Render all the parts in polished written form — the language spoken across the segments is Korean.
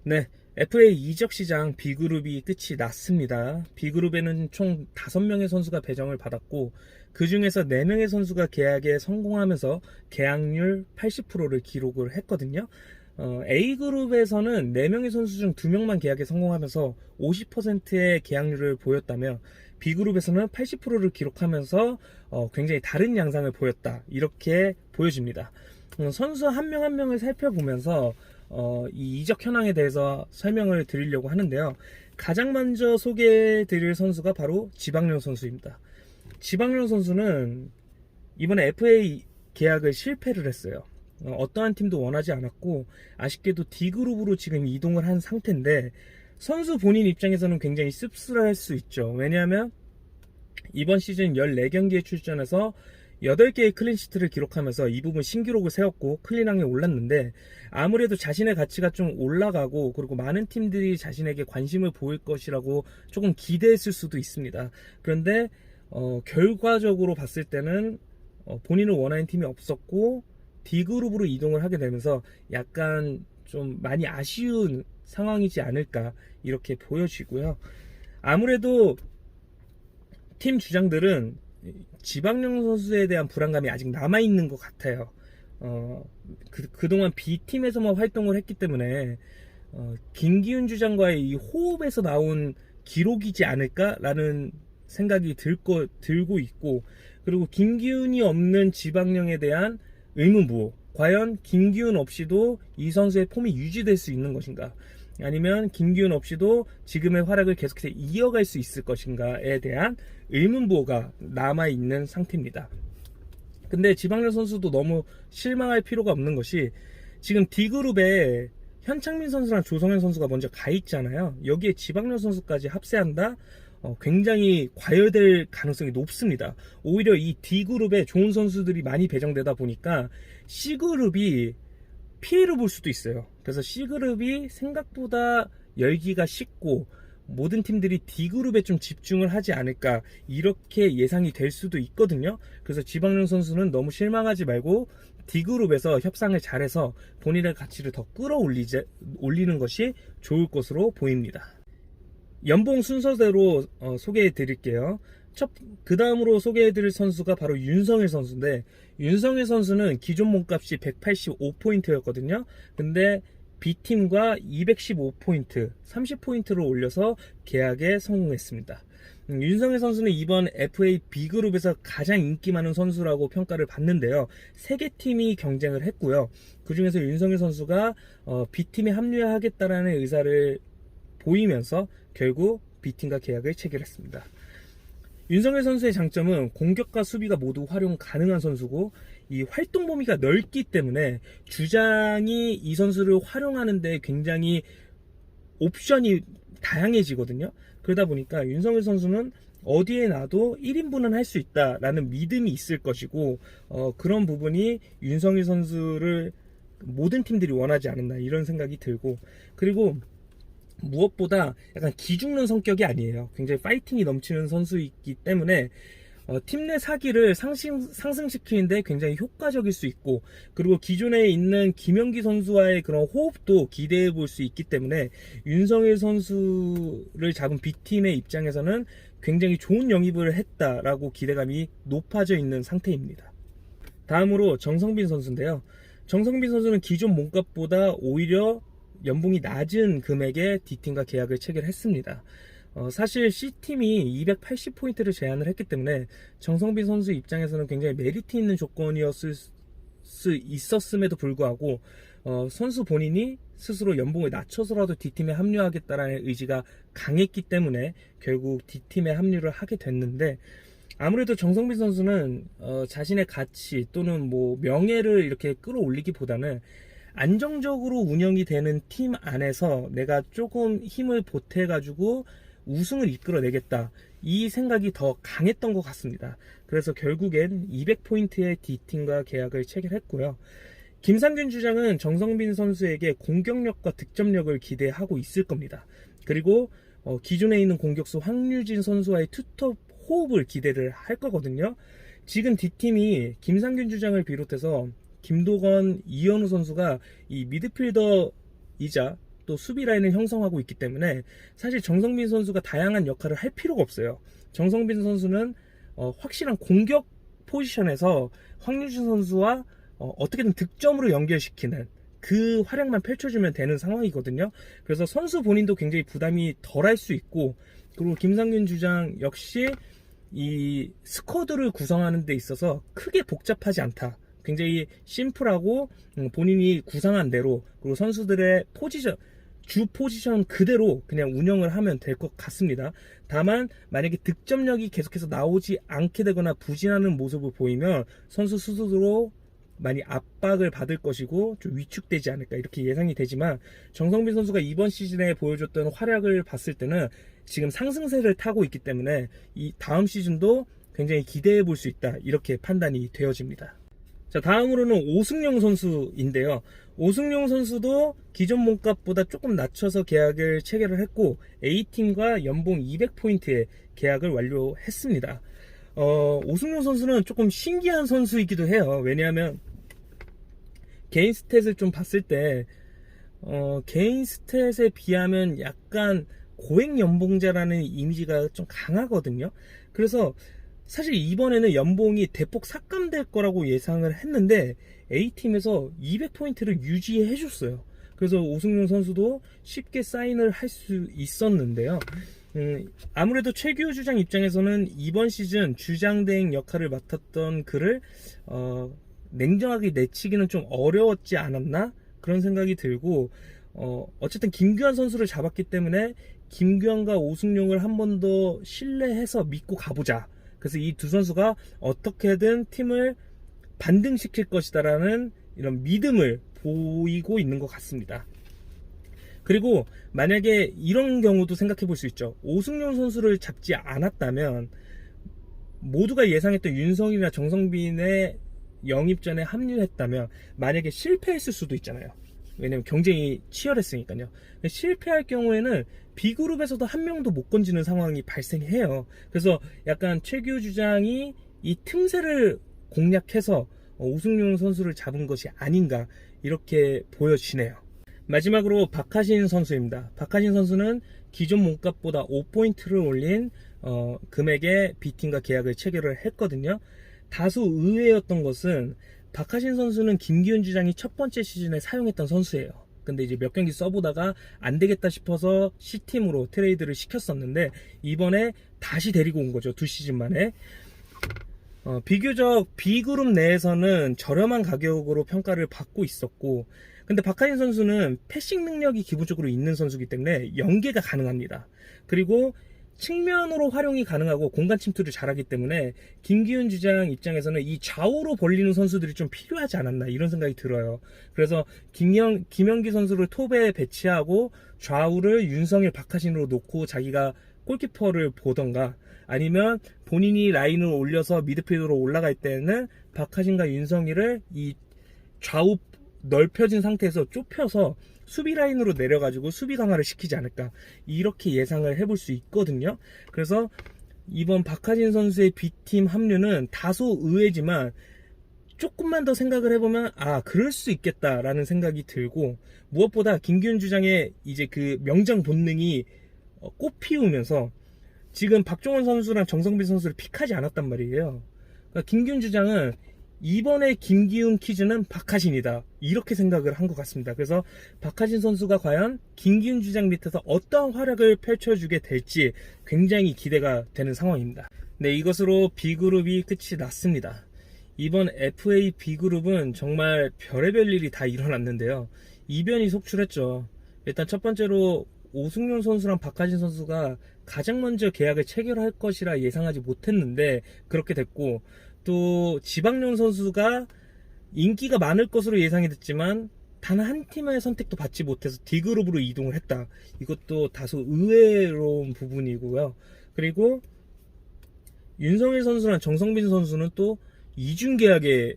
네, FA 이적 시장 B그룹이 끝이 났습니다. B그룹에는 총 5명의 선수가 배정을 받았고 그 중에서 4명의 선수가 계약에 성공하면서 계약률 80%를 기록을 했거든요. A그룹에서는 4명의 선수 중 2명만 계약에 성공하면서 50%의 계약률을 보였다며 B그룹에서는 80%를 기록하면서 굉장히 다른 양상을 보였다. 이렇게 보여집니다. 선수 한 명 한 명을 살펴보면서 이 이적 현황에 대해서 설명을 드리려고 하는데요. 가장 먼저 소개해 드릴 선수가 바로 지방령 선수입니다. 지방령 선수는 이번에 FA 계약을 실패를 했어요. 어떠한 팀도 원하지 않았고 아쉽게도 D그룹으로 지금 이동을 한 상태인데 선수 본인 입장에서는 굉장히 씁쓸할 수 있죠. 왜냐하면 이번 시즌 14경기에 출전해서 8개의 클린시트를 기록하면서 이 부분 신기록을 세웠고 클린왕에 올랐는데 아무래도 자신의 가치가 좀 올라가고 그리고 많은 팀들이 자신에게 관심을 보일 것이라고 조금 기대했을 수도 있습니다. 그런데 결과적으로 봤을 때는 본인을 원하는 팀이 없었고 D그룹으로 이동을 하게 되면서 약간 좀 많이 아쉬운 상황이지 않을까 이렇게 보여지고요. 아무래도 팀 주장들은 지방령 선수에 대한 불안감이 아직 남아있는 것 같아요. 그동안 B팀에서만 활동을 했기 때문에 김기훈 주장과의 이 호흡에서 나온 기록이지 않을까라는 생각이 들고 있고 그리고 김기훈이 없는 지방령에 대한 의문부호 과연 김기훈 없이도 이 선수의 폼이 유지될 수 있는 것인가 아니면 김기훈 없이도 지금의 활약을 계속해서 이어갈 수 있을 것인가에 대한 의문부호가 남아있는 상태입니다. 근데 지방령 선수도 너무 실망할 필요가 없는 것이 지금 D그룹에 현창민 선수랑 조성현 선수가 먼저 가 있잖아요. 여기에 지방령 선수까지 합세한다? 굉장히 과열될 가능성이 높습니다. 오히려 이 D그룹에 좋은 선수들이 많이 배정되다 보니까 C그룹이 피해를 볼 수도 있어요. 그래서 C그룹이 생각보다 열기가 식고 모든 팀들이 D그룹에 좀 집중을 하지 않을까 이렇게 예상이 될 수도 있거든요. 그래서 지방령 선수는 너무 실망하지 말고 D그룹에서 협상을 잘해서 본인의 가치를 더 끌어올리는 것이 좋을 것으로 보입니다. 연봉 순서대로 소개해 드릴게요. 그 다음으로 소개해 드릴 선수가 바로 윤성일 선수인데 윤성일 선수는 기존 몸값이 185포인트였거든요. 근데 B팀과 215포인트, 30포인트를 올려서 계약에 성공했습니다. 윤성일 선수는 이번 FA B그룹에서 가장 인기 많은 선수라고 평가를 받는데요. 3개 팀이 경쟁을 했고요. 그 중에서 윤성일 선수가 B팀에 합류하겠다라는 의사를 보이면서 결국 B팀과 계약을 체결했습니다. 윤성일 선수의 장점은 공격과 수비가 모두 활용 가능한 선수고 이 활동 범위가 넓기 때문에 주장이 이 선수를 활용하는 데 굉장히 옵션이 다양해지거든요. 그러다 보니까 윤성일 선수는 어디에 놔도 1인분은 할 수 있다라는 믿음이 있을 것이고 그런 부분이 윤성일 선수를 모든 팀들이 원하지 않았나 이런 생각이 들고 그리고 무엇보다 약간 기죽는 성격이 아니에요. 굉장히 파이팅이 넘치는 선수이기 때문에 팀 내 사기를 상승시키는데 굉장히 효과적일 수 있고 그리고 기존에 있는 김영기 선수와의 그런 호흡도 기대해 볼 수 있기 때문에 윤성일 선수를 잡은 B팀의 입장에서는 굉장히 좋은 영입을 했다라고 기대감이 높아져 있는 상태입니다. 다음으로 정성빈 선수인데요. 정성빈 선수는 기존 몸값보다 오히려 연봉이 낮은 금액에 D팀과 계약을 체결했습니다. 사실 C팀이 280포인트를 제안을 했기 때문에 정성빈 선수 입장에서는 굉장히 메리트 있는 조건이었을 수 있었음에도 불구하고 선수 본인이 스스로 연봉을 낮춰서라도 D팀에 합류하겠다라는 의지가 강했기 때문에 결국 D팀에 합류를 하게 됐는데 아무래도 정성빈 선수는 자신의 가치 또는 뭐 명예를 이렇게 끌어올리기보다는 안정적으로 운영이 되는 팀 안에서 내가 조금 힘을 보태가지고 우승을 이끌어내겠다 이 생각이 더 강했던 것 같습니다. 그래서 결국엔 200포인트의 D팀과 계약을 체결했고요. 김상균 주장은 정성빈 선수에게 공격력과 득점력을 기대하고 있을 겁니다. 그리고 기존에 있는 공격수 황유진 선수와의 투톱 호흡을 기대를 할 거거든요. 지금 D팀이 김상균 주장을 비롯해서 김도건, 이현우 선수가 이 미드필더이자 또 수비 라인을 형성하고 있기 때문에 사실 정성빈 선수가 다양한 역할을 할 필요가 없어요. 정성빈 선수는 확실한 공격 포지션에서 황유진 선수와 어떻게든 득점으로 연결시키는 그 활약만 펼쳐주면 되는 상황이거든요. 그래서 선수 본인도 굉장히 부담이 덜할 수 있고, 그리고 김상균 주장 역시 이 스쿼드를 구성하는 데 있어서 크게 복잡하지 않다. 굉장히 심플하고 본인이 구상한 대로, 그리고 선수들의 주 포지션 그대로 그냥 운영을 하면 될 것 같습니다. 다만 만약에 득점력이 계속해서 나오지 않게 되거나 부진하는 모습을 보이면 선수 스스로 많이 압박을 받을 것이고 좀 위축되지 않을까 이렇게 예상이 되지만, 정성빈 선수가 이번 시즌에 보여줬던 활약을 봤을 때는 지금 상승세를 타고 있기 때문에 이 다음 시즌도 굉장히 기대해 볼 수 있다, 이렇게 판단이 되어집니다. 자, 다음으로는 오승용 선수인데요. 오승용 선수도 기존 몸값보다 조금 낮춰서 계약을 체결을 했고 A팀과 연봉 200포인트의 계약을 완료했습니다. 오승용 선수는 조금 신기한 선수이기도 해요. 왜냐하면 개인 스탯을 좀 봤을 때 개인 스탯에 비하면 약간 고액 연봉자라는 이미지가 좀 강하거든요. 그래서 사실 이번에는 연봉이 대폭 삭감될 거라고 예상을 했는데 A팀에서 200포인트를 유지해 줬어요. 그래서 오승용 선수도 쉽게 사인을 할 수 있었는데요. 아무래도 최규호 주장 입장에서는 이번 시즌 주장 대행 역할을 맡았던 그를 냉정하게 내치기는 좀 어려웠지 않았나, 그런 생각이 들고, 어쨌든 김규환 선수를 잡았기 때문에 김규환과 오승용을 한 번 더 신뢰해서 믿고 가보자. 그래서 이 두 선수가 어떻게든 팀을 반등시킬 것이다라는 이런 믿음을 보이고 있는 것 같습니다. 그리고 만약에 이런 경우도 생각해 볼 수 있죠. 오승용 선수를 잡지 않았다면 모두가 예상했던 윤성이나 정성빈의 영입전에 합류했다면 만약에 실패했을 수도 있잖아요. 왜냐면 경쟁이 치열했으니까요. 실패할 경우에는 B그룹에서도 한 명도 못 건지는 상황이 발생해요. 그래서 약간 최규 주장이 이 틈새를 공략해서 오승용 선수를 잡은 것이 아닌가, 이렇게 보여지네요. 마지막으로 박하신 선수입니다. 박하신 선수는 기존 몸값보다 5포인트를 올린 금액의 B팀과 계약을 체결을 했거든요. 다소 의외였던 것은 박하신 선수는 김기훈 주장이 첫 번째 시즌에 사용했던 선수예요. 근데 이제 몇 경기 써보다가 안 되겠다 싶어서 C팀으로 트레이드를 시켰었는데 이번에 다시 데리고 온 거죠. 2시즌 만에. 비교적 B그룹 내에서는 저렴한 가격으로 평가를 받고 있었고, 근데 박하신 선수는 패싱 능력이 기본적으로 있는 선수이기 때문에 연계가 가능합니다. 그리고 측면으로 활용이 가능하고 공간 침투를 잘하기 때문에 김기훈 주장 입장에서는 이 좌우로 벌리는 선수들이 좀 필요하지 않았나, 이런 생각이 들어요. 그래서 김영기 선수를 톱에 배치하고 좌우를 윤성일, 박하신으로 놓고 자기가 골키퍼를 보던가, 아니면 본인이 라인을 올려서 미드필더로 올라갈 때는 박하신과 윤성일을 이 좌우 넓혀진 상태에서 좁혀서 수비 라인으로 내려가지고 수비 강화를 시키지 않을까, 이렇게 예상을 해볼 수 있거든요. 그래서 이번 박하진 선수의 B팀 합류는 다소 의외지만 조금만 더 생각을 해보면 그럴 수 있겠다라는 생각이 들고, 무엇보다 김기훈 주장의 이제 그 명장 본능이 꽃 피우면서 지금 박종원 선수랑 정성빈 선수를 픽하지 않았단 말이에요. 그러니까 김기훈 주장은 이번에 김기훈 퀴즈는 박하신이다, 이렇게 생각을 한 것 같습니다. 그래서 박하신 선수가 과연 김기훈 주장 밑에서 어떠한 활약을 펼쳐주게 될지 굉장히 기대가 되는 상황입니다. 네, 이것으로 B그룹이 끝이 났습니다. 이번 FA B그룹은 정말 별의별 일이 다 일어났는데요. 이변이 속출했죠. 일단 첫 번째로 오승용 선수랑 박하신 선수가 가장 먼저 계약을 체결할 것이라 예상하지 못했는데 그렇게 됐고, 또 지방령 선수가 인기가 많을 것으로 예상이 됐지만 단 한 팀의 선택도 받지 못해서 D그룹으로 이동을 했다. 이것도 다소 의외로운 부분이고요. 그리고 윤성일 선수랑 정성빈 선수는 또 이중 계약에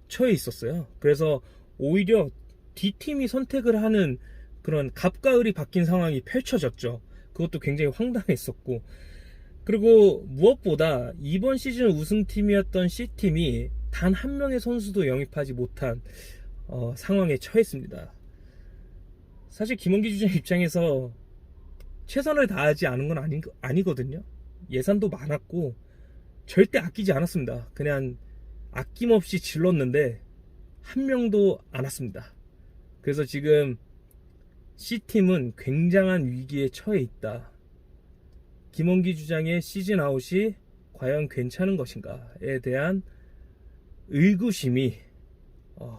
처해 있었어요. 그래서 오히려 D팀이 선택을 하는 그런 갑과 을이 바뀐 상황이 펼쳐졌죠. 그것도 굉장히 황당했었고, 그리고 무엇보다 이번 시즌 우승팀이었던 C팀이 단 한 명의 선수도 영입하지 못한 상황에 처했습니다. 사실 김원기 주장 입장에서 최선을 다하지 않은 건 아니거든요. 예산도 많았고 절대 아끼지 않았습니다. 그냥 아낌없이 질렀는데 한 명도 안 왔습니다. 그래서 지금 C팀은 굉장한 위기에 처해 있다. 김원기 주장의 시즌 아웃이 과연 괜찮은 것인가에 대한 의구심이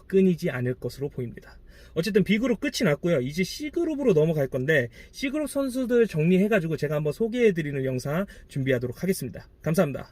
끊이지 않을 것으로 보입니다. 어쨌든 B그룹 끝이 났고요. 이제 C그룹으로 넘어갈 건데 C그룹 선수들 정리해가지고 제가 한번 소개해드리는 영상 준비하도록 하겠습니다. 감사합니다.